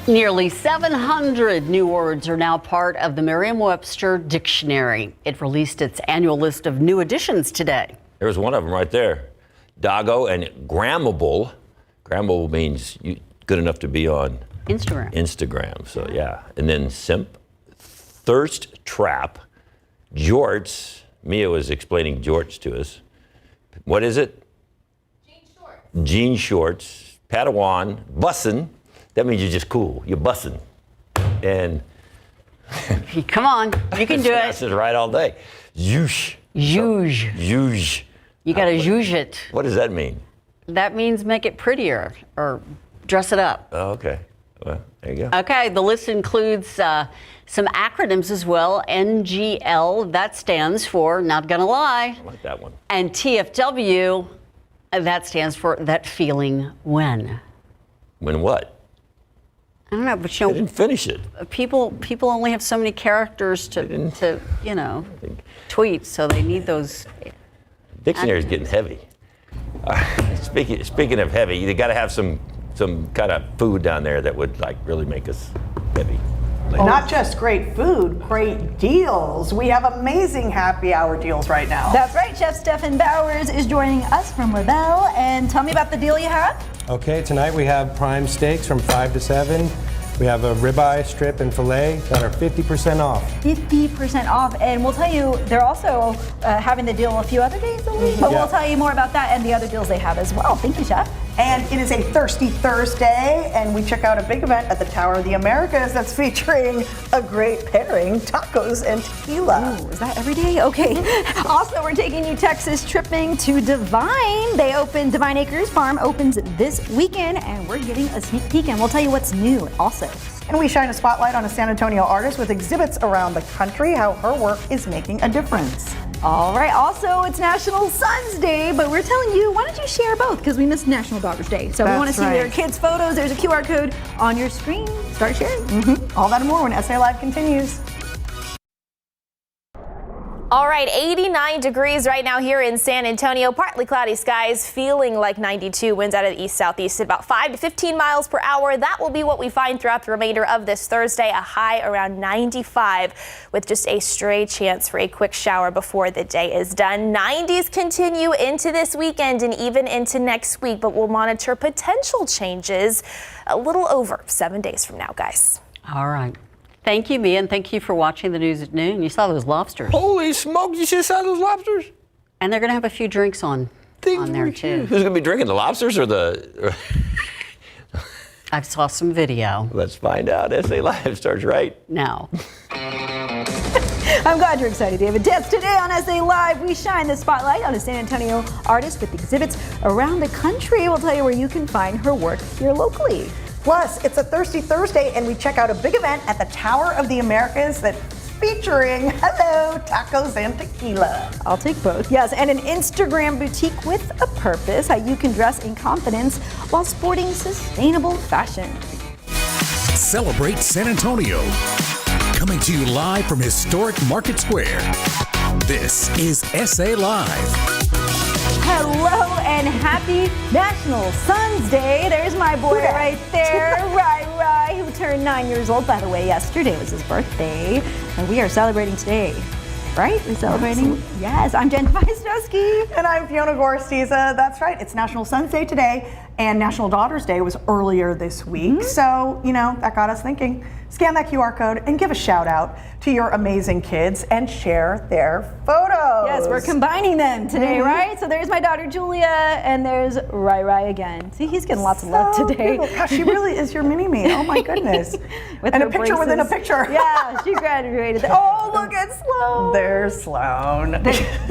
Nearly 700 new words are now part of the Merriam-Webster dictionary. It released its annual list of new additions today. There's one of them right there. Doggo and grammable. Grammable means good enough to be on Instagram. So yeah. And then simp, thirst trap, jorts. Mia was explaining jorts to us. What is it? Jean shorts. Jean shorts. Padawan, bussin'. That means you're just cool. You're bussin'. And come on, you can do it. This is right all day. Zhoosh. Zhoosh. Zhoosh. You got to zhoosh it. What does that mean? That means make it prettier or dress it up. Oh, okay. Well, there you go. Okay, the list includes some acronyms as well. NGL, that stands for Not Gonna Lie. I like that one. And TFW, that stands for That Feeling When. When what? I don't know, but I didn't finish it. people only have so many characters to tweet, so they need those. Dictionary's getting heavy. Speaking of heavy, you got to have some kind of food down there that would like really make us heavy. Not just great food, great deals. We have amazing happy hour deals right now. That's right. Chef Stephen Bowers is joining us from Rebel. And tell me about the deal you have. Okay, tonight we have prime steaks from 5 to 7. We have a ribeye, strip, and filet that are 50% off. 50% off. And we'll tell you, they're also having the deal a few other days a week. But we'll tell you more about that and the other deals they have as well. Thank you, Chef. And it is a Thirsty Thursday, and we check out a big event at the Tower of the Americas that's featuring a great pairing, tacos and tequila. Ooh, is that every day? Okay. Also, we're taking you Texas tripping to Divine. Divine Acres Farm opens this weekend, and we're getting a sneak peek, and we'll tell you what's new also. And we shine a spotlight on a San Antonio artist with exhibits around the country, how her work is making a difference. All right. Also, it's National Sons Day, but we're telling you, why don't you share both? Because we missed National Daughters Day. So we want to see your kids' photos. There's a QR code on your screen. Start sharing. All that and more when SA Live continues. All right, 89 degrees right now here in San Antonio. Partly cloudy skies, feeling like 92. Winds out of the east-southeast at about 5 to 15 miles per hour. That will be what we find throughout the remainder of this Thursday. A high around 95 with just a stray chance for a quick shower before the day is done. 90s continue into this weekend and even into next week, but we'll monitor potential changes a little over 7 days from now, guys. All right. Thank you, Mia, and thank you for watching the news at noon. You saw those lobsters. Holy smokes, you just saw those lobsters? And they're going to have a few drinks on there, too. Who's going to be drinking, the lobsters or the... I saw some video. Let's find out. SA Live starts right now. I'm glad you're excited, David. Yes, today on SA Live, we shine the spotlight on a San Antonio artist with exhibits around the country. We'll tell you where you can find her work here locally. Plus, it's a Thirsty Thursday, and we check out a big event at the Tower of the Americas that's featuring, tacos and tequila. I'll take both. Yes, and an Instagram boutique with a purpose, how you can dress in confidence while sporting sustainable fashion. Celebrate San Antonio. Coming to you live from historic Market Square. This is SA Live. Hello and happy National Sons Day. There's my boy right there, Rai, who turned 9 years old, by the way. Yesterday was his birthday, and we are celebrating today. Right? We're celebrating? Absolutely. Yes, I'm Jen Pajstowski. And I'm Fiona Gorstiza. That's right, it's National Sons Day today, and National Daughters Day was earlier this week. So, that got us thinking. Scan that QR code and give a shout out to your amazing kids and share their photos. Yes, we're combining them today, right? So there's my daughter Julia, and there's Rai again. See, he's getting lots of love today. Beautiful. Gosh, she really is your mini-me. Oh my goodness. And a picture within a picture. Yeah, she graduated. Oh, look at Sloan. There's Sloan.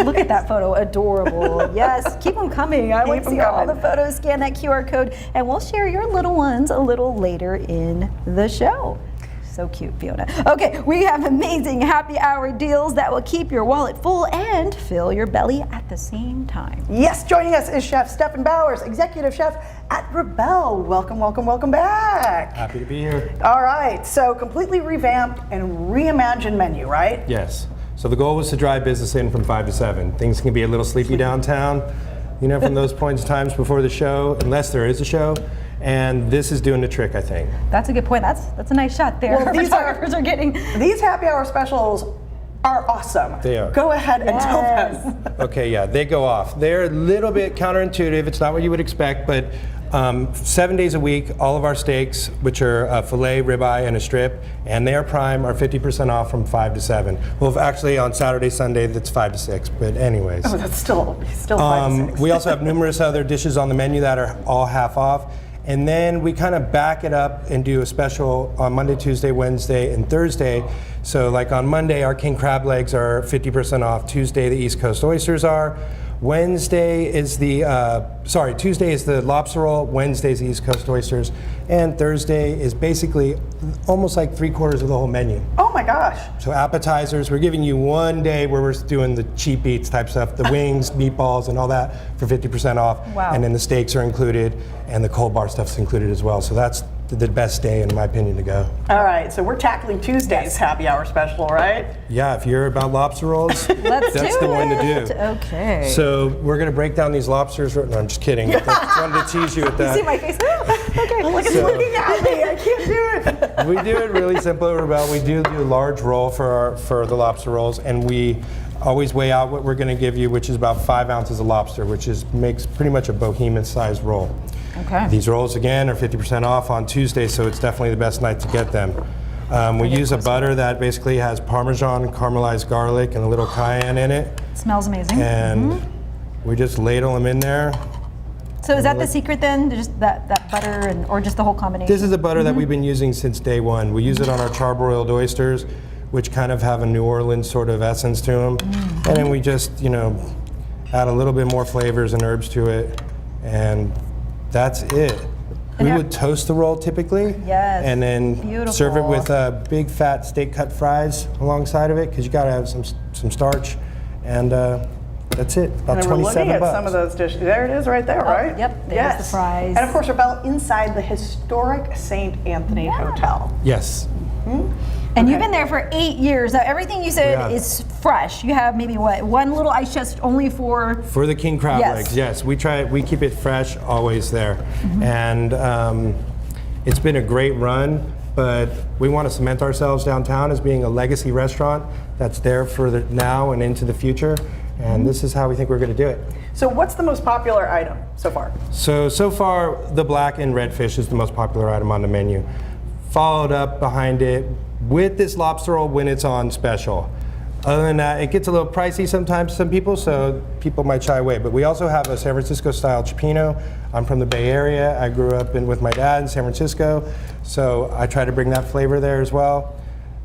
Look at that photo, adorable. Yes, keep them coming. I want to see all the photos. Scan that QR code, and we'll share your little ones a little later in the show. So cute, Fiona. Okay, we have amazing happy hour deals that will keep your wallet full and fill your belly at the same time. Yes, joining us is Chef Stephen Bowers, Executive Chef at Rebel. Welcome back. Happy to be here. All right, so completely revamped and reimagined menu, right? Yes. So the goal was to drive business in from 5 to 7. Things can be a little sleepy downtown, from those points in times before the show, unless there is a show. and this is doing the trick, I think. That's a good point. That's a nice shot there. Well, these Photographers are getting. These happy hour specials are awesome. They are. Go ahead and tell them. Okay, yeah, they go off. They're a little bit counterintuitive. It's not what you would expect, but 7 days a week, all of our steaks, which are a filet, ribeye, and a strip, and they are prime, are 50% off from 5 to 7. Well, actually, on Saturday, Sunday, that's 5 to 6. But anyways, Oh, that's still 5 to 6. we also have numerous other dishes on the menu that are all half off. And then we kind of back it up and do a special on Monday, Tuesday, Wednesday, and Thursday. So like on Monday, our king crab legs are 50% off. Tuesday, the East Coast oysters are. Tuesday is the lobster roll. Wednesday is the East Coast oysters. And Thursday is basically almost like 3/4 of the whole menu. Oh my gosh. So appetizers, we're giving you one day where we're doing the cheap eats type stuff, the wings, meatballs, and all that for 50% off. Wow. And then the steaks are included, and the cold bar stuff's included as well. So that's the best day, in my opinion, to go. All right, so we're tackling Tuesday's happy hour special, right? Yeah, if you're about lobster rolls, Let's that's do the one to it. do. Okay. So we're gonna break down these lobsters. No, I'm just kidding. I wanted to tease you with that. See my face? Okay. Look, it's looking at me. I can't do it. We do it really simple, Rebel. We do a large roll for the lobster rolls, and we always weigh out what we're going to give you, which is about 5 ounces of lobster, which makes pretty much a behemoth-sized roll. Okay. These rolls, again, are 50% off on Tuesday, so it's definitely the best night to get them. We use a butter that basically has Parmesan, caramelized garlic, and a little cayenne in it, Smells amazing. and we just ladle them in there. So is that the secret then? Just that butter or just the whole combination? This is a butter that we've been using since day one. We use it on our charbroiled oysters, which kind of have a New Orleans sort of essence to them. And then we just, add a little bit more flavors and herbs to it, and that's it. We would toast the roll typically, Yes, and then serve it beautiful. with big fat steak cut fries alongside of it, because you gotta have some starch, and that's it. About And we're looking 27 at bucks. some of those dishes. There it is right there, right? yep, there's Yes. the fries. And of course, Rebel, inside the historic St. Anthony Hotel. Yes. And you've been there for 8 years. Now everything you said Yeah. is fresh. You have maybe one little ice chest only for. For the king crab Yes. legs, yes. We keep it fresh, always there. And it's been a great run, but we want to cement ourselves downtown as being a legacy restaurant that's there for the now and into the future. And this is how we think we're going to do it. So what's the most popular item so far? So far, the black and red fish is the most popular item on the menu. Followed up behind it with this lobster roll when it's on special. Other than that, it gets a little pricey sometimes to some people, so people might shy away. But we also have a San Francisco style cioppino. I'm from the Bay Area. I grew up with my dad in San Francisco, so I try to bring that flavor there as well.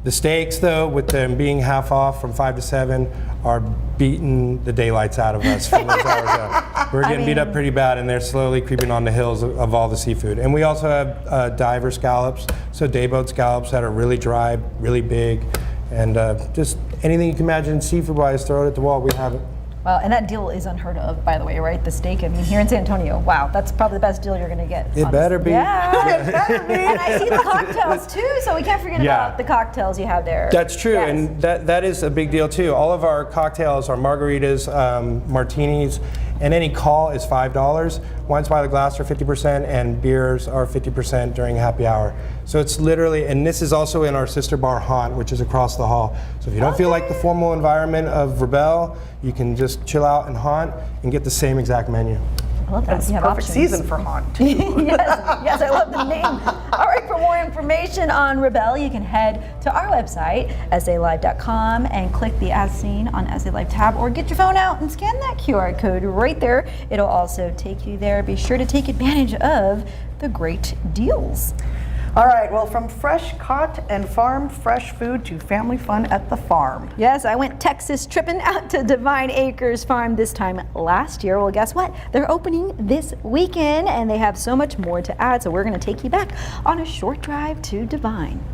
The steaks, though, with them being half off from 5 to 7, are beating the daylights out of us from those hours on. We're getting beat up pretty bad, and they're slowly creeping on the hills of all the seafood. And we also have diver scallops, so dayboat scallops that are really dry, really big, and just anything you can imagine seafood-wise, throw it at the wall, we have it. Wow, and that deal is unheard of, by the way, right? The steak. I mean, here in San Antonio, wow, that's probably the best deal you're going to get. It better be. Yeah, it better be. And I see the cocktails too, so we can't forget Yeah. about the cocktails you have there. That's true, Yes. and that is a big deal too. All of our cocktails are margaritas, martinis, and any call is $5. Wines by the glass are 50%, and beers are 50% during happy hour. So it's literally, and this is also in our sister bar Haunt, which is across the hall. So if you don't feel like the formal environment of Rebel, you can just chill out in Haunt and get the same exact menu. I love that. It's You have perfect options. season for haunt. yes, I love the name. All right, for more information on Rebel, you can head to our website, salive.com, and click the As Seen on SA Live tab, or get your phone out and scan that QR code right there. It'll also take you there. Be sure to take advantage of the great deals. All right, well, from fresh caught and farmed fresh food to family fun at the farm. Yes, I went Texas tripping out to Divine Acres Farm this time last year. Well, guess what? They're opening this weekend, and they have so much more to add, so we're going to take you back on a short drive to Divine.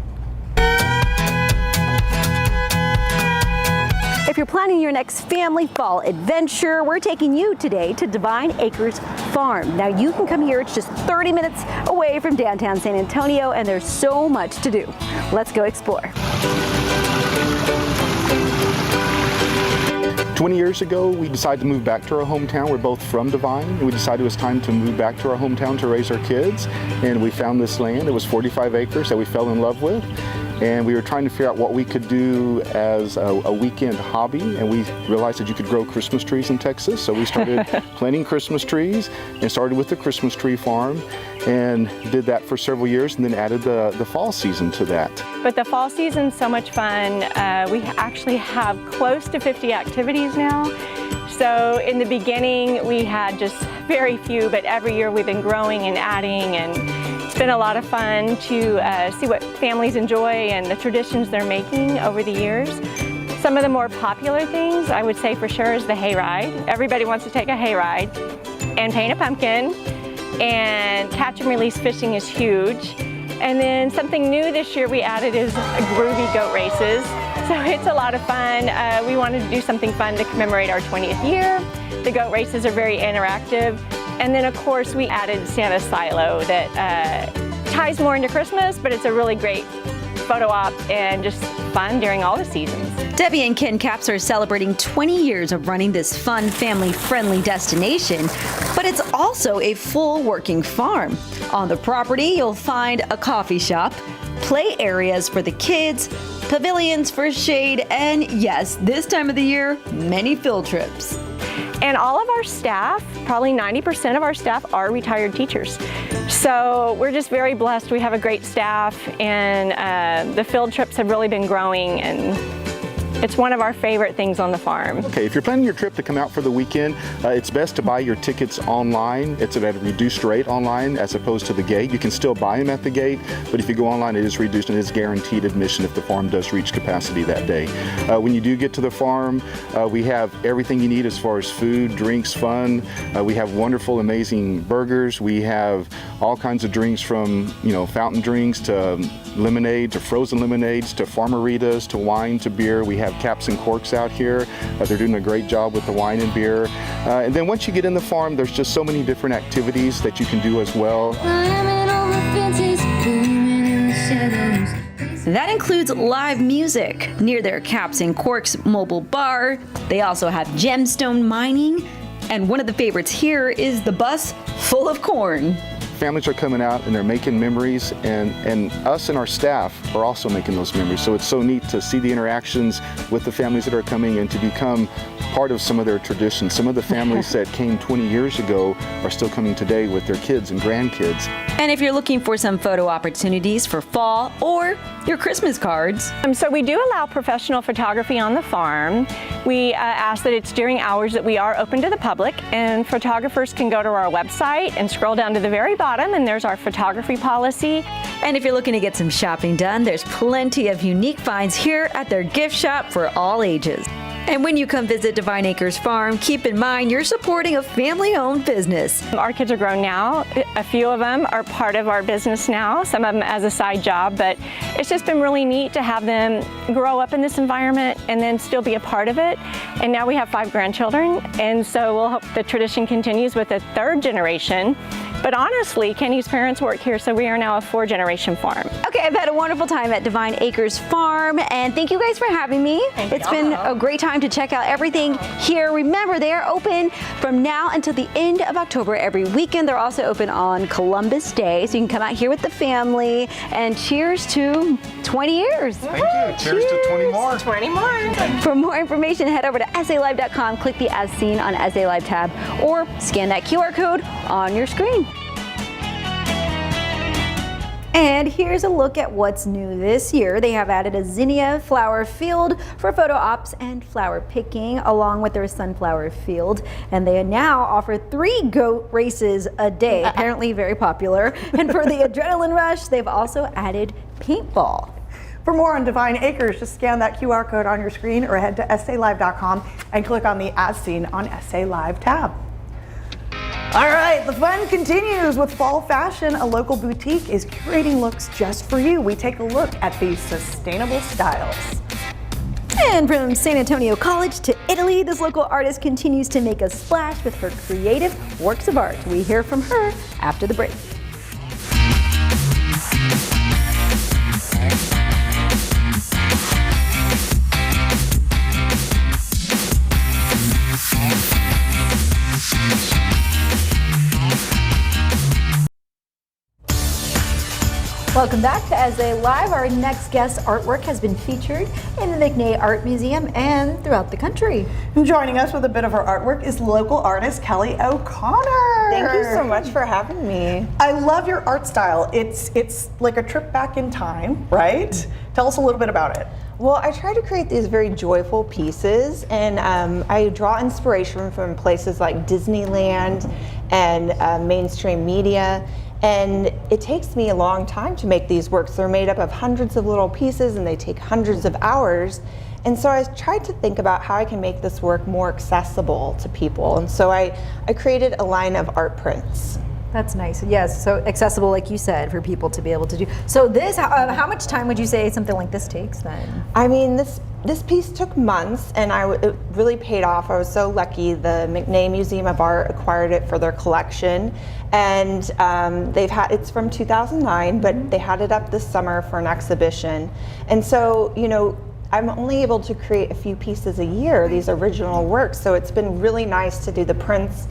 If you're planning your next family fall adventure, we're taking you today to Divine Acres Farm. Now you can come here, it's just 30 minutes away from downtown San Antonio, and there's so much to do. Let's go explore. 20 years ago, we decided to move back to our hometown. We're both from Devine, and we decided it was time to move back to our hometown to raise our kids. And we found this land. It was 45 acres that we fell in love with. And we were trying to figure out what we could do as a weekend hobby, and we realized that you could grow Christmas trees in Texas. So we started planting Christmas trees and started with the Christmas tree farm and did that for several years, and then added the fall season to that. But the fall season's so much fun. We actually have close to 50 activities now. So in the beginning, we had just very few, but every year we've been growing and adding, and it's been a lot of fun to see what families enjoy and the traditions they're making over the years. Some of the more popular things, I would say for sure, is the hayride. Everybody wants to take a hayride and paint a pumpkin, and catch and release fishing is huge. And then something new this year we added is groovy goat races. So it's a lot of fun. We wanted to do something fun to commemorate our 20th year. The goat races are very interactive. And then of course we added Santa Silo that ties more into Christmas, but it's a really great photo op and just fun during all the seasons. Debbie and Ken Capps are celebrating 20 years of running this fun, family-friendly destination, but it's also a full working farm. On the property, you'll find a coffee shop, play areas for the kids, pavilions for shade, and yes, this time of the year, many field trips. And all of our staff, probably 90% of our staff, are retired teachers. So we're just very blessed. We have a great staff, and the field trips have really been growing, and it's one of our favorite things on the farm. Okay, if you're planning your trip to come out for the weekend, it's best to buy your tickets online. It's at a reduced rate online as opposed to the gate. You can still buy them at the gate, but if you go online, it is reduced and it is guaranteed admission if the farm does reach capacity that day. When you do get to the farm, we have everything you need as far as food, drinks, fun. We have wonderful, amazing burgers. We have all kinds of drinks from, fountain drinks to lemonade, to frozen lemonades, to farmeritas, to wine, to beer. We have Caps and Corks out here. They're doing a great job with the wine and beer. And then once you get in the farm, there's just so many different activities that you can do as well. That includes live music near their Caps and Corks mobile bar. They also have gemstone mining, and one of the favorites here is the bus full of corn. Families are coming out and they're making memories, and us and our staff are also making those memories. So it's so neat to see the interactions with the families that are coming and to become part of some of their traditions. Some of the families that came 20 years ago are still coming today with their kids and grandkids. And if you're looking for some photo opportunities for fall or your Christmas cards. So we do allow professional photography on the farm. We ask that it's during hours that we are open to the public, and photographers can go to our website and scroll down to the very bottom, and there's our photography policy. And if you're looking to get some shopping done, there's plenty of unique finds here at their gift shop for all ages. And when you come visit Devine Acres Farm, keep in mind you're supporting a family-owned business. Our kids are grown now. A few of them are part of our business now, some of them as a side job, but it's just been really neat to have them grow up in this environment and then still be a part of it. And now we have 5 grandchildren, and so we'll hope the tradition continues with a 3rd generation. But honestly, Kenny's parents work here, so we are now a 4-generation farm. Okay, I've had a wonderful time at Devine Acres Farm, and thank you guys for having me. It's been a great time to check out everything here. Remember, they are open from now until the end of October every weekend. They're also open on Columbus Day, so you can come out here with the family. And cheers to 20 years. Thank you. Cheers to 20 more. 20 more. For more information, head over to SALive.com, click the As Seen on SA Live tab, or scan that QR code on your screen. And here's a look at what's new this year. They have added a zinnia flower field for photo ops and flower picking, along with their sunflower field. And they now offer 3 goat races a day, apparently very popular. And for the adrenaline rush, they've also added paintball. For more on Devine Acres, just scan that QR code on your screen or head to SALive.com and click on the As Seen on SA Live tab. All right, the fun continues with fall fashion. A local boutique is curating looks just for you. We take a look at these sustainable styles. And from San Antonio College to Italy, this local artist continues to make a splash with her creative works of art. We hear from her after the break. Welcome back to SA Live. Our next guest's artwork has been featured in the McNay Art Museum and throughout the country. And joining us with a bit of her artwork is local artist Kelly O'Connor. Thank you so much for having me. I love your art style. It's like a trip back in time, right? Tell us a little bit about it. Well, I try to create these very joyful pieces, and I draw inspiration from places like Disneyland and mainstream media. And it takes me a long time to make these works. They're made up of hundreds of little pieces and they take hundreds of hours. And so I tried to think about how I can make this work more accessible to people. And so I created a line of art prints. That's nice. Yes, so accessible, like you said, for people to be able to do. So this, how much time would you say something like this takes then? I mean, this piece took months, and it really paid off. I was so lucky. The McNay Museum of Art acquired it for their collection, and it's from 2009, but they had it up this summer for an exhibition. And so, you know, I'm only able to create a few pieces a year, these original works, so it's been really nice to do the prints.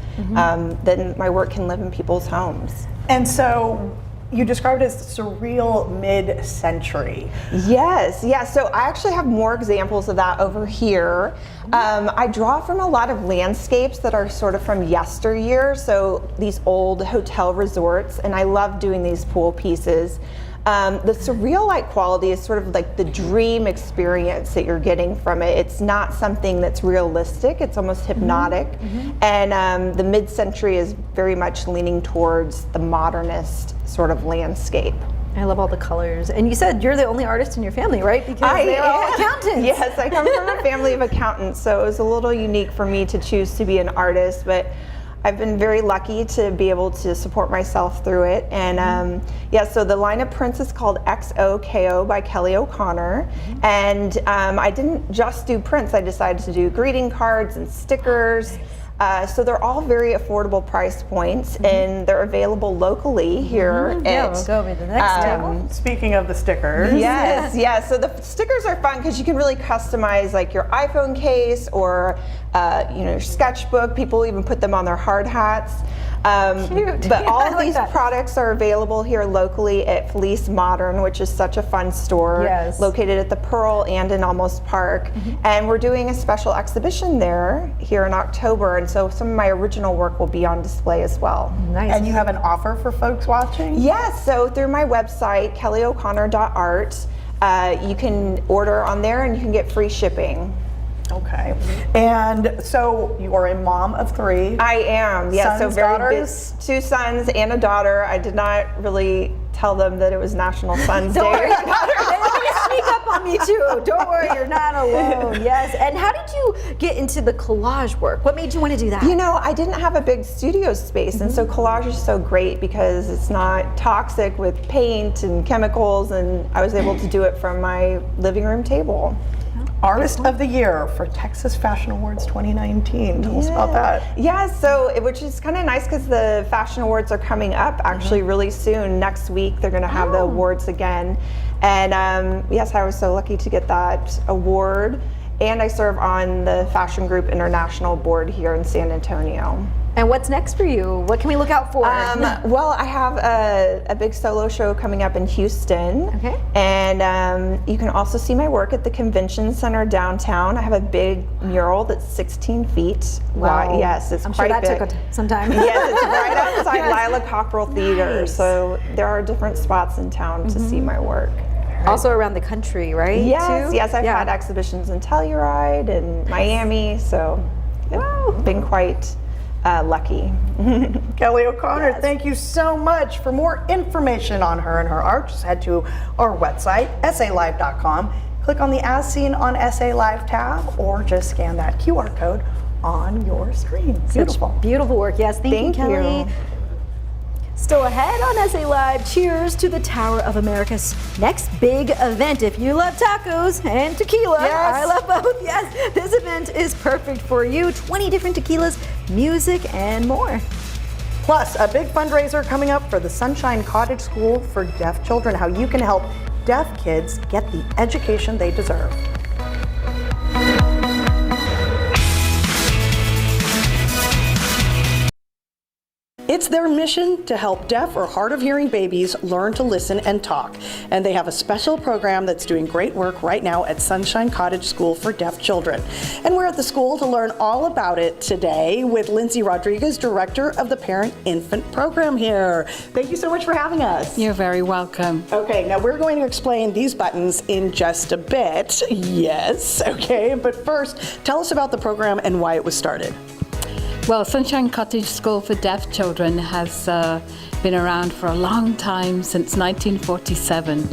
Then my work can live in people's homes. And so you described it as surreal mid-century. Yes, yeah, so I actually have more examples of that over here. I draw from a lot of landscapes that are sort of from yesteryear, so these old hotel resorts, and I love doing these pool pieces. The surreal-like quality is sort of like the dream experience that you're getting from it. It's not something that's realistic, it's almost hypnotic. And the mid-century is very much leaning towards the modernist sort of landscape. I love all the colors. And you said you're the only artist in your family, right? Because they're all accountants. Yes, I come from a family of accountants, so it was a little unique for me to choose to be an artist, but I've been very lucky to be able to support myself through it. And yeah, so the line of prints is called XOKO by Kelly O'Connor. And I didn't just do prints, I decided to do greeting cards and stickers. So they're all very affordable price points, and they're available locally here. Yeah, we'll go over to the next table. Speaking of the stickers. Yes, yes. So the stickers are fun because you can really customize like your iPhone case or you know, your sketchbook. People even put them on their hard hats. Cute. But Yeah, all I of like these that. products are available here locally at Felice Modern, which is such a fun store, Yes. located at the Pearl and in Almost Park. And we're doing a special exhibition there here in October, and so some of my original work will be on display as well. Nice. And you have an offer for folks watching? Yes, so through my website, kellyo'connor.art, you can order on there and you can get free shipping. Okay. And so you are a mom of 3. I am, yes. Sons, So very daughters? 2 sons and a daughter. I did not really tell them that it was National Sons Day. Don't worry, they're gonna sneak up on me too. Don't worry, you're not alone. Yes. And how did you get into the collage work? What made you want to do that? You know, I didn't have a big studio space, and so collage is so great because it's not toxic with paint and chemicals, and I was able to do it from my living room table. Artist of the Year for Texas Fashion Awards 2019. Tell us about that. Yeah, so which is kind of nice because the Fashion Awards are coming up actually really soon. Next week they're going to have the awards again. And yes, I was so lucky to get that award. And I serve on the Fashion Group International Board here in San Antonio. And what's next for you? What can we look out for? Well, I have a big solo show coming up in Houston. Okay. And you can also see my work at the Convention Center downtown. I have a big mural that's 16 feet wide. Wow. Yes, it's I'm sure quite that big. took some time. Yes, it's right outside Lila Cockrell Theater. Nice. So there are different spots in town to see my work. Also around the country, right? Yes, too? yes, I've Yeah. had exhibitions in Telluride and Miami, so I've been quite lucky. Kelly O'Connor, thank you so much. For more information on her and her art, just head to our website, salive.com. Click on the As Seen on SA Live tab, or just scan that QR code on your screen. Beautiful. Beautiful work. Yes, thank you, Thank Kelly. you. Still ahead on SA Live, cheers to the Tower of America's next big event. If you love tacos and tequila, Yes. I love both. Yes, this event is perfect for you. 20 different tequilas, music, and more. Plus, a big fundraiser coming up for the Sunshine Cottage School for Deaf Children, how you can help deaf kids get the education they deserve. It's their mission to help deaf or hard of hearing babies learn to listen and talk. And they have a special program that's doing great work right now at Sunshine Cottage School for Deaf Children. And we're at the school to learn all about it today with Lindsay Rodriguez, Director of the Parent-Infant Program here. Thank you so much for having us. You're very welcome. Okay, now we're going to explain these buttons in just a bit. Yes, okay, but first, tell us about the program and why it was started. Well, Sunshine Cottage School for Deaf Children has been around for a long time, since 1947,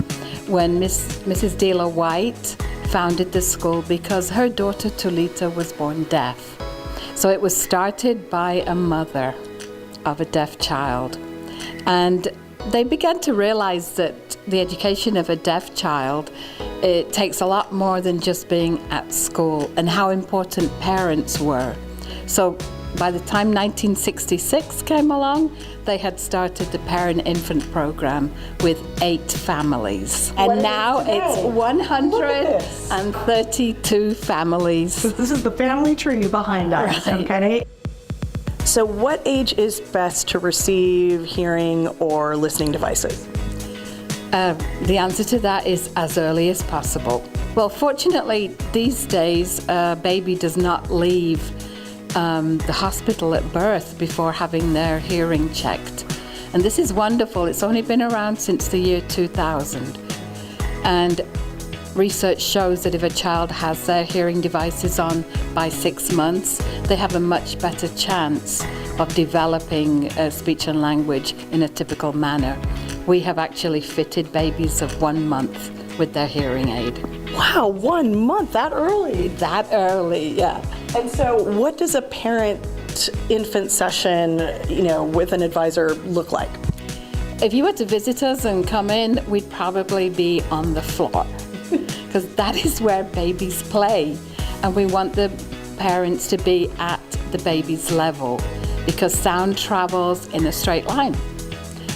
when Mrs. Dealer White founded the school because her daughter Tulita was born deaf. So it was started by a mother of a deaf child. And they began to realize that the education of a deaf child, it takes a lot more than just being at school, and how important parents were. So by the time 1966 came along, they had started the Parent-Infant Program with 8 families. And now it's 132 families. This is the family tree behind us, okay? So what age is best to receive hearing or listening devices? The answer to that is as early as possible. Well, fortunately, these days, a baby does not leave the hospital at birth before having their hearing checked. And this is wonderful. It's only been around since the year 2000. And research shows that if a child has their hearing devices on by 6 months, they have a much better chance of developing speech and language in a typical manner. We have actually fitted babies of 1 month with their hearing aid. Wow, 1 month, that early? That early, yeah. And so what does a parent-infant session, with an advisor look like? If you were to visit us and come in, we'd probably be on the floor because that is where babies play. And we want the parents to be at the baby's level because sound travels in a straight line.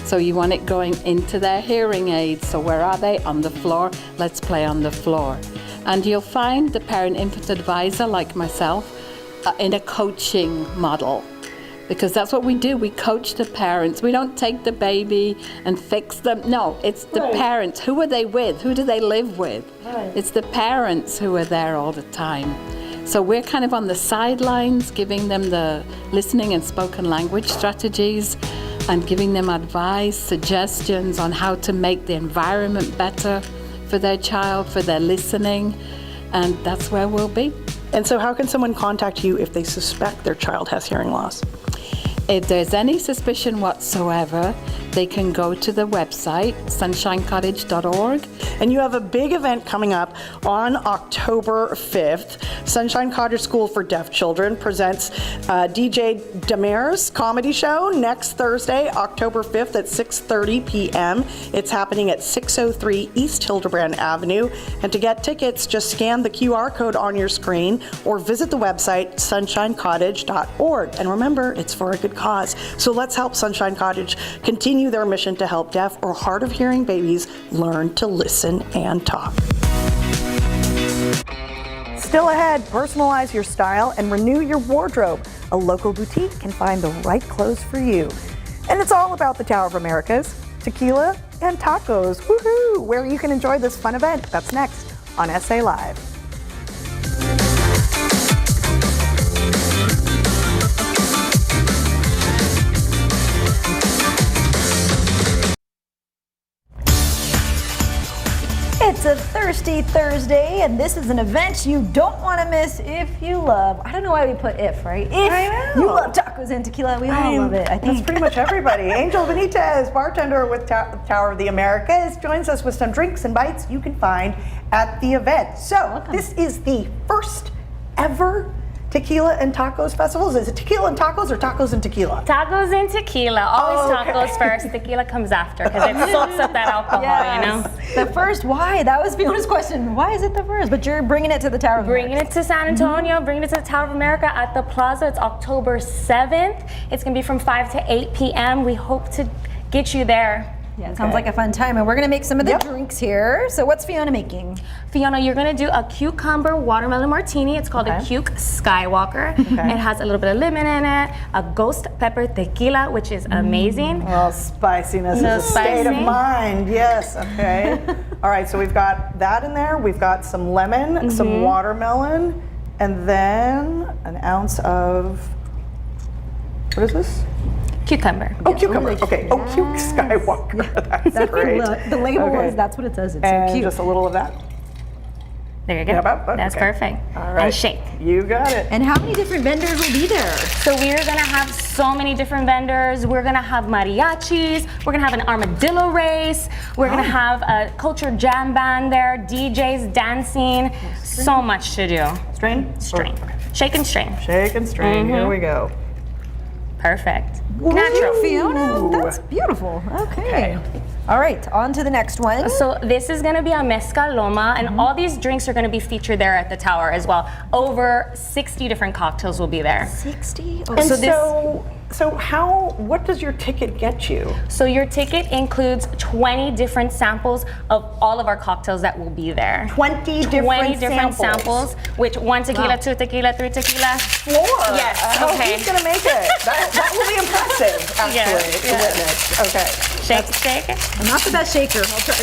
So you want it going into their hearing aid. So where are they? On the floor. Let's play on the floor. And you'll find the parent-infant advisor, like myself, in a coaching model. Because that's what we do. We coach the parents. We don't take the baby and fix them. No, it's the parents. Who are they with? Who do they live with? It's the parents who are there all the time. So we're kind of on the sidelines, giving them the listening and spoken language strategies and giving them advice, suggestions on how to make the environment better for their child, for their listening, and that's where we'll be. And so how can someone contact you if they suspect their child has hearing loss? If there's any suspicion whatsoever, they can go to the website, sunshinecottage.org. And you have a big event coming up on October 5th. Sunshine Cottage School for Deaf Children presents DJ Damer's comedy show next Thursday, October 5th at 6:30 p.m. It's happening at 603 East Hildebrand Avenue. And to get tickets, just scan the QR code on your screen or visit the website, sunshinecottage.org. And remember, it's for a good cause. So let's help Sunshine Cottage continue their mission to help deaf or hard of hearing babies learn to listen and talk. Still ahead, personalize your style and renew your wardrobe. A local boutique can find the right clothes for you. And it's all about the Tower of America's, tequila and tacos. Woohoo! Where you can enjoy this fun event. That's next on SA Live. It's a Thirsty Thursday, and this is an event you don't want to miss if you love. I don't know why we put if, right? If you love tacos and tequila, we all love it. I think that's pretty much everybody. Angel Benitez, bartender with Tower of the Americas, joins us with some drinks and bites you can find at the event. So this is the first ever Tequila and Tacos festivals. Is it tequila and tacos or tacos and tequila? Tacos and tequila. Always tacos first. Tequila comes after because it soaks up that alcohol, you know? The first, why? That was Fiona's question. Why is it the first? But you're bringing it to the Tower of America. Bringing it to San Antonio, bringing it to the Tower of America at the Plaza. It's October 7th. It's going to be from 5 to 8 p.m. We hope to get you there Yeah, it sounds like a fun time. And we're going to make some of the drinks here. So what's Fiona making? Fiona, you're gonna do a cucumber watermelon martini. It's called a Cuke Skywalker. It has a little bit of lemon in it, a ghost pepper tequila, which is amazing. Well, spiciness is a state of mind. Yes, okay. All right, so we've got that in there. We've got some lemon, some watermelon, and then an ounce of, what is this? Cucumber. Oh, cucumber. Okay. Oh, Cuke Skywalker. That's great. The label is, that's what it says. It's And so cute. just a little of that. There you go. That's perfect. All right. And shake. You got it. And how many different vendors will be there? So we're gonna have so many different vendors. We're gonna have mariachis. We're gonna have an armadillo race. We're gonna have a culture jam band there, DJs dancing. So much to do. Strain? Strain. Shake and strain. Shake and strain. Here we go. Perfect. Natural. Fiona, that's beautiful. Okay. All right, on to the next one. So this is gonna be a mezcal loma, and all these drinks are gonna be featured there at the tower as well. Over 60 different cocktails will be there. 60? And so what does your ticket get you? So your ticket includes 20 different samples of all of our cocktails that will be there. 20 different samples, which 1 tequila, 2 tequila, 3 tequila. 4? Yes, okay. Who's gonna make it? That will be impressive, actually, to witness. Okay. Shake. I'm not the best shaker. I'll try.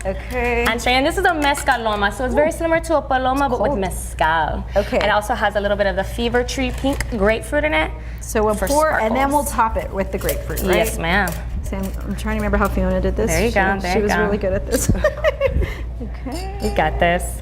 Okay. And this is a mezcal loma, so it's very similar to a paloma, but with mezcal. Okay. It also has a little bit of the fever tree pink grapefruit in it. So we'll for pour, and then we'll sparkles. top it with the grapefruit, right? Yes, ma'am. So I'm trying to remember how Fiona did this. There you go, there She you was go. really good at this. Okay. You got this.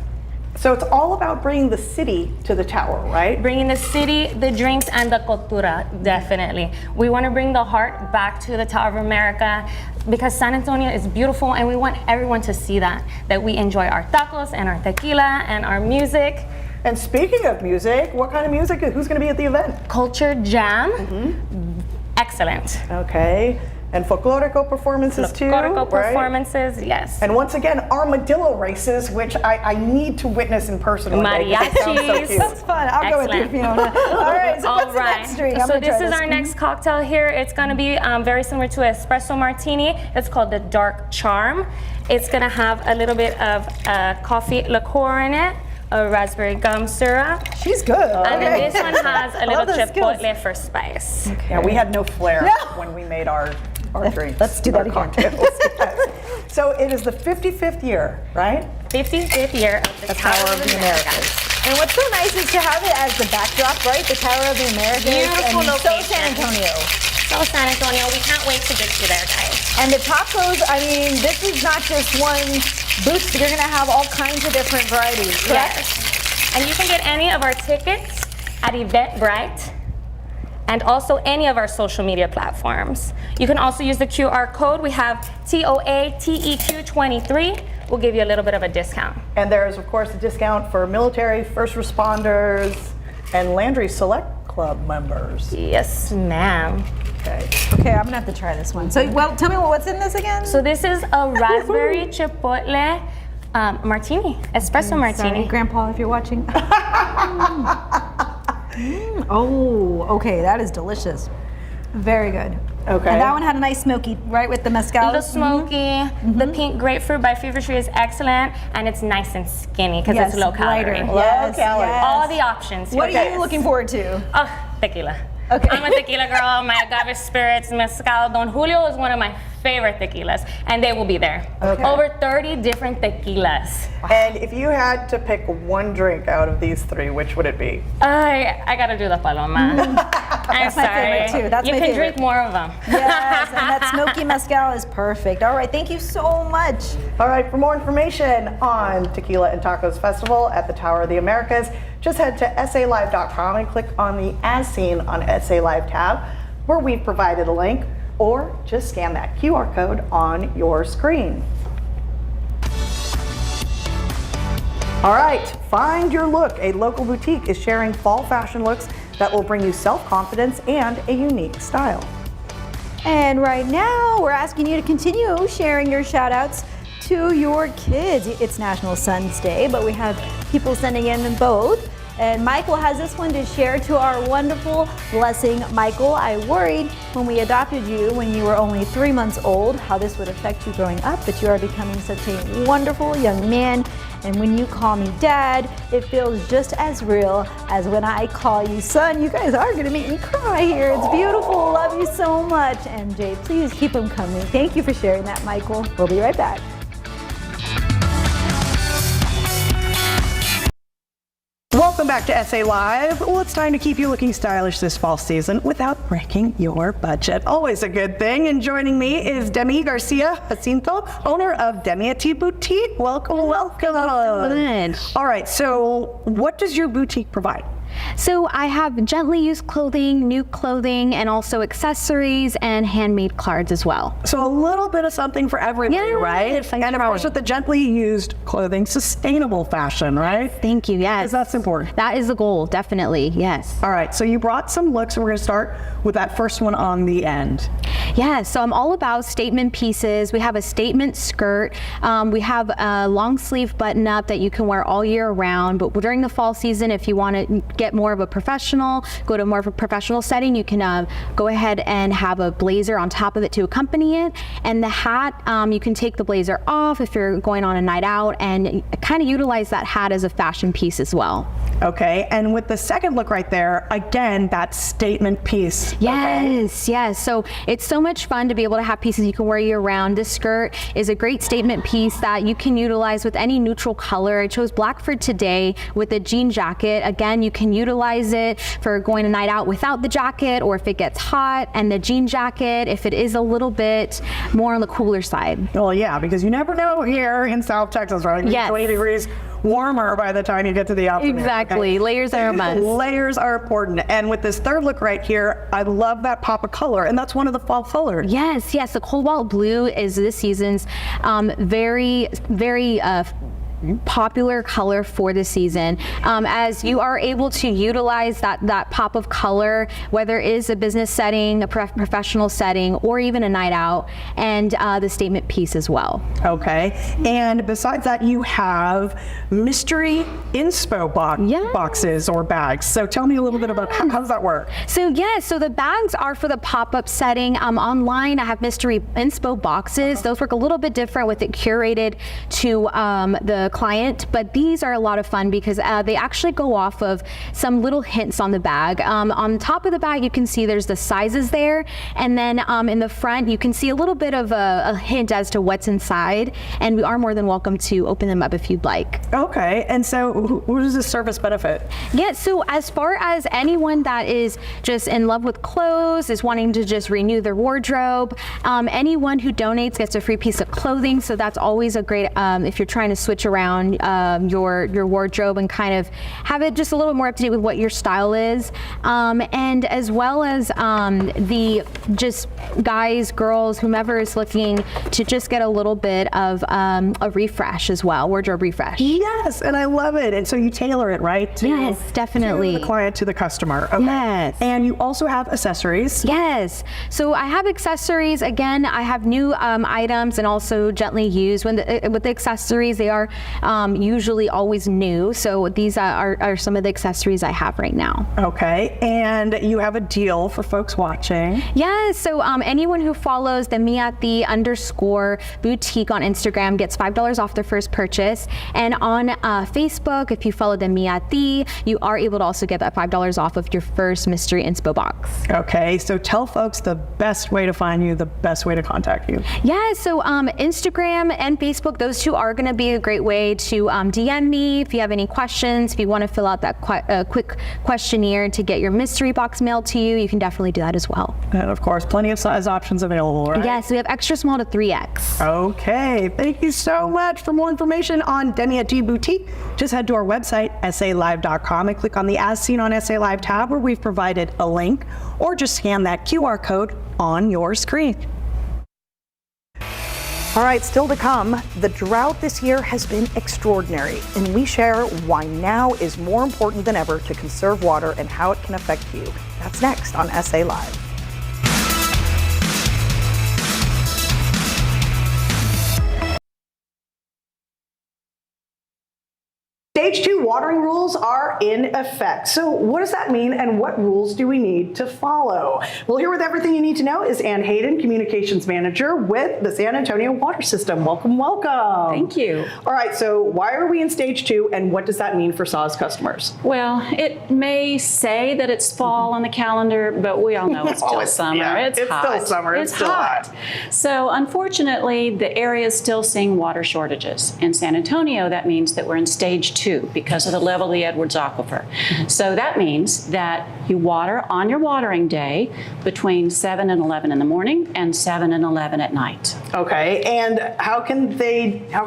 So it's all about bringing the city to the tower, right? Bringing the city, the drinks, and the cultura, definitely. We want to bring the heart back to the Tower of America because San Antonio is beautiful and we want everyone to see that we enjoy our tacos and our tequila and our music. And speaking of music, what kind of music? Who's going to be at the event? Culture Jam. Excellent. Okay. And folklorico performances too, Folklorico right? performances, yes. And once again, armadillo races, which I need to witness in person one day, 'cause it sounds so Mariachis. cute. That's fun. I'll go with you, Fiona. All right, so what's the next drink? I'm So gonna try this is our next cocktail here. It's gonna be very similar to an espresso martini. It's called the Dark Charm. It's gonna have a little bit of coffee liqueur in it, a raspberry gum syrup. She's good. And then this one has a little those skills. chipotle for spice. Yeah, we had no flair No. when we made our drinks. Let's do that our again. cocktails. Yes. So it is the 55th year, right? 55th year of the Tower of the Americas. And what's so nice is to have it as the backdrop, right? The Tower of the Americas. Beautiful and so location. San Antonio. So San Antonio, we can't wait to get you there, guys. And the tacos, I mean, this is not just one booth. You're going to have all kinds of different varieties, correct? Yes. And you can get any of our tickets at Eventbrite and also any of our social media platforms. You can also use the QR code. We have TOATEQ23. We'll give you a little bit of a discount. And there's, of course, a discount for military, first responders, and Landry Select Club members. Yes, ma'am. Okay. Okay, I'm going to have to try this one. So, well, tell me what's in this again? So this is a raspberry chipotle martini, espresso martini. Sorry, Grandpa, if you're watching. Oh, okay, that is delicious. Very good. Okay. And that one had a nice smoky, right, with the mezcal? The smoky, the pink grapefruit by Fever Tree is excellent, and it's nice and skinny because Yes, it's low lighter. calorie. Yes, calorie. yes. All the options. What here. are you looking forward to? Oh, tequila. Okay. I'm a tequila girl. My agave spirits, mezcal. Don Julio is one of my favorite tequilas, and they will be there. Okay. Over 30 different tequilas. And if you had to pick one drink out of these three, which would it be? I gotta do the paloma. I'm That's my sorry. favorite too. That's you my can favorite. drink more of them. Yes, and that smoky mezcal is perfect. All right, thank you so much. All right, for more information on Tequila and Tacos Festival at the Tower of the Americas, just head to SALive.com and click on the As Seen on SA Live tab, where we've provided a link, or just scan that QR code on your screen. All right, find your look. A local boutique is sharing fall fashion looks that will bring you self-confidence and a unique style. And right now, we're asking you to continue sharing your shout outs to your kids. It's National Sons Day, but we have people sending in both. And Michael has this one to share to our wonderful Blessing. Michael, I worried when we adopted you when you were only 3 months old how this would affect you growing up, but you are becoming such a wonderful young man. And when you call me dad, it feels just as real as when I call you son. You guys are gonna make me cry here. It's beautiful. Love you so much. MJ, please keep them coming. Thank you for sharing that, Michael. We'll be right back. Welcome back to SA Live. Well, it's time to keep you looking stylish this fall season without breaking your budget. Always a good thing. And joining me is Demi Garcia Jacinto, owner of Demi Tea Boutique. Welcome. All right, so what does your boutique provide? So I have gently used clothing, new clothing, and also accessories and handmade cards as well. So a little bit of something for everybody, right? And of course with the gently used clothing, sustainable fashion, right? Thank you, yes. That's important. That is the goal, definitely, yes. All right, so you brought some looks, and we're gonna start with that first one on the end. Yeah, so I'm all about statement pieces. We have a statement skirt. We have a long sleeve button up that you can wear all year round, but during the fall season, if you want to get more of a professional, go to more of a professional setting, you can go ahead and have a blazer on top of it to accompany it. And the hat, you can take the blazer off if you're going on a night out and kind of utilize that hat as a fashion piece as well. Okay, and with the second look right there, again, that statement piece. Yes, yes. So it's so much fun to be able to have pieces you can wear year round. This skirt is a great statement piece that you can utilize with any neutral color. I chose black for today with a jean jacket. Again, you can utilize it for going a night out without the jacket, or if it gets hot, and the jean jacket if it is a little bit more on the cooler side. Well, yeah, because you never know here in South Texas, right? Yes. 20 degrees warmer by the time you get to the afternoon. Exactly. Okay? Layers are a must. Layers are important. And with this third look right here, I love that pop of color, and that's one of the fall colors. Yes, yes. The Cobalt Blue is this season's very popular color for the season, as you are able to utilize that pop of color, whether it is a business setting, a professional setting, or even a night out, and the statement piece as well. Okay, and besides that, you have mystery inspo boxes or bags. So tell me a little bit about how does that work? So yes, so the bags are for the pop-up setting. Online, I have mystery inspo boxes. Those work a little bit different with it curated to the client, but these are a lot of fun because they actually go off of some little hints on the bag. On top of the bag, you can see there's the sizes there, and then in the front, you can see a little bit of a hint as to what's inside, and we are more than welcome to open them up if you'd like. Okay, and so who does this service benefit? Yeah, so as far as anyone that is just in love with clothes, is wanting to just renew their wardrobe, anyone who donates gets a free piece of clothing, so that's always a great, if you're trying to switch around your wardrobe and kind of have it just a little more up to date with what your style is, and as well as the just guys, girls, whomever is looking to just get a little bit of a refresh as well, wardrobe refresh. Yes, and I love it. And so you tailor it, right? Yes, definitely. To the client, to the customer. Okay. Yes. And you also have accessories. Yes. So I have accessories. Again, I have new items and also gently used. With the accessories, they are usually always new. So these are some of the accessories I have right now. Okay. And you have a deal for folks watching. Yes. So anyone who follows the _boutique on Instagram gets $5 off their first purchase. And on Facebook, if you follow the Miati, you are able to also get that $5 off of your first mystery inspo box. Okay. So tell folks the best way to find you, the best way to contact you. Yeah. So Instagram and Facebook, those two are going to be a great way to DM me if you have any questions. If you want to fill out that quick questionnaire to get your mystery box mailed to you, you can definitely do that as well. And of course, plenty of size options available, right? Yes, we have extra small to 3X. Okay, thank you so much. For more information on Demi Tea Boutique, just head to our website, salive.com, and click on the As Seen on SA Live tab where we've provided a link, or just scan that QR code on your screen. All right, still to come, the drought this year has been extraordinary, and we share why now is more important than ever to conserve water and how it can affect you. That's next on SA Live. Stage 2 watering rules are in effect. So what does that mean and what rules do we need to follow? Well, here with everything you need to know is Ann Hayden, Communications Manager with the San Antonio Water System. Welcome, welcome. Thank you. All right, so why are we in Stage 2 and what does that mean for SAWS customers? Well, it may say that it's fall on the calendar, but we all know it's still summer. Yeah, it's hot. still summer. It's still hot. So unfortunately, the area is still seeing water shortages. In San Antonio, that means that we're in Stage 2 because of the level of the Edwards Aquifer. So that means that you water on your watering day between 7 and 11 in the morning and 7 and 11 at night. Okay, and how can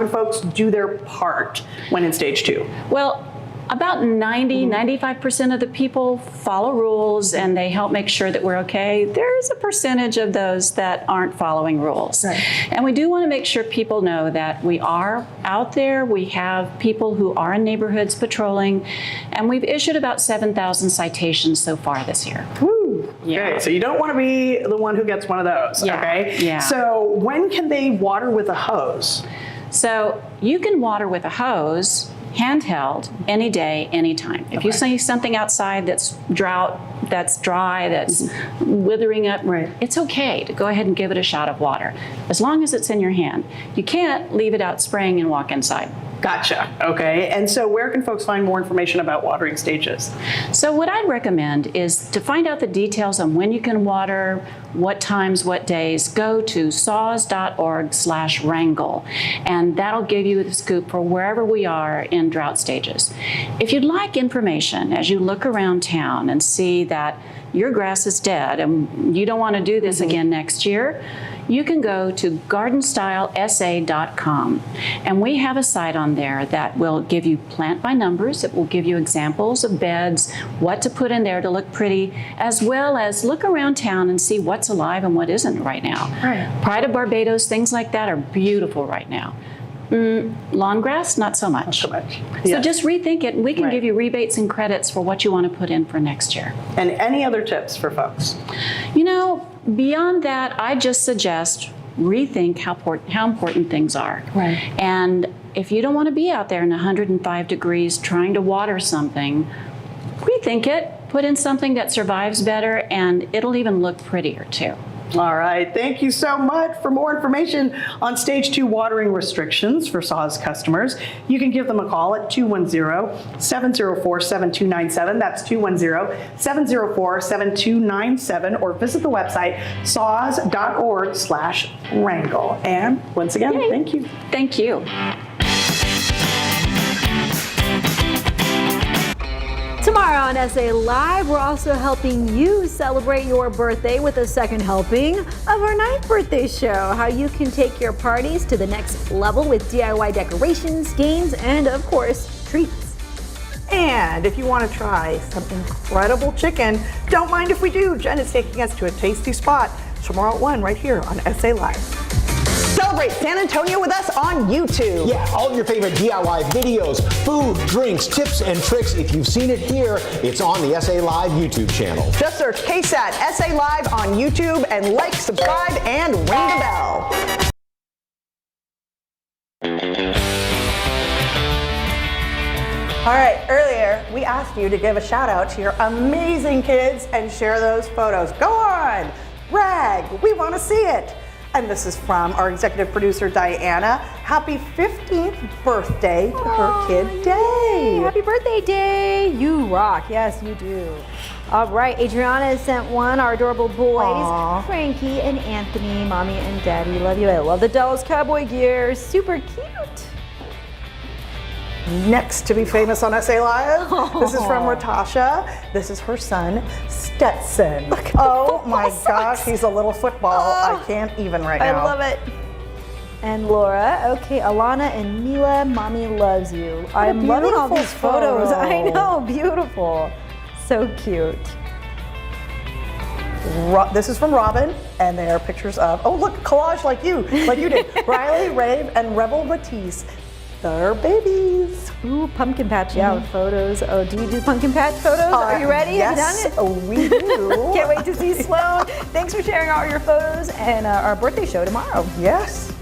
folks do their part when in Stage 2? Well, about 95% of the people follow rules and they help make sure that we're okay. There's a percentage of those that aren't following rules. Right. And we do want to make sure people know that we are out there. We have people who are in neighborhoods patrolling, and we've issued about 7,000 citations so far this year. Woo. Yeah. Okay, so you don't want to be the one who gets one of those, Yeah. okay? Yeah. So when can they water with a hose? So you can water with a hose handheld any day, anytime. If you see something outside that's dry, that's withering up, it's okay to go ahead and give it a shot of water, as long as it's in your hand. You can't leave it out spraying and walk inside. Gotcha. Okay. And so where can folks find more information about watering stages? So what I'd recommend is to find out the details on when you can water, what times, what days, go to saws.org/wrangle, and that'll give you the scoop for wherever we are in drought stages. If you'd like information as you look around town and see that your grass is dead and you don't want to do this again next year, you can go to gardenstylesa.com, and we have a site on there that will give you plant by numbers. It will give you examples of beds, what to put in there to look pretty, as well as look around town and see what's alive and what isn't right now. Right. Pride of Barbados, things like that are beautiful right now. Lawn grass, not so much. So just rethink it. We can give you rebates and credits for what you want to put in for next year. And any other tips for folks? You know, beyond that, I just suggest rethink how important things are. Right. And if you don't want to be out there in 105 degrees trying to water something, rethink it. Put in something that survives better, and it'll even look prettier too. All right, thank you so much. For more information on Stage 2 watering restrictions for SAWS customers, you can give them a call at 210-704-7297. That's 210-704-7297, or visit the website saws.org/wrangle. And once again, thank you. Thank you. Tomorrow on SA Live, we're also helping you celebrate your birthday with a second helping of our 9th birthday show. How you can take your parties to the next level with DIY decorations, games, and of course, treats. And if you want to try some incredible chicken, don't mind if we do. Jen is taking us to a tasty spot tomorrow at 1 right here on SA Live. Celebrate San Antonio with us on YouTube. Yeah, all your favorite DIY videos, food, drinks, tips, and tricks. If you've seen it here, it's on the SA Live YouTube channel. Just search KSAT SA Live on YouTube and like, subscribe, and ring the bell. All right, earlier we asked you to give a shout out to your amazing kids and share those photos. Go on, brag, we want to see it. And this is from our executive producer, Diana. Happy 15th birthday to her kid, Day. Happy birthday, Day. You rock. Yes, you do. All right, Adriana has sent one. Our adorable boys, Aww. Frankie and Anthony. Mommy and Daddy love you. I love the Dallas Cowboy gear. Super cute. Next to be famous on SA Live, this is from Ratasha. This is her son, Stetson. Oh my gosh, he's a little football. I can't even right now. I love it. And Laura, okay, Alana and Mila, Mommy loves you. I'm loving all these photos. I know, beautiful. So cute. This is from Robin, and they are pictures of, oh look, collage like you did. Riley, Rave, and Rebel Matisse. They're babies. Ooh, pumpkin patch, photos. Oh, do you do pumpkin patch photos? Are you ready? Yes, Have you done it? We do. Can't wait to see Sloan. Thanks for sharing all your photos and our birthday show tomorrow. Yes.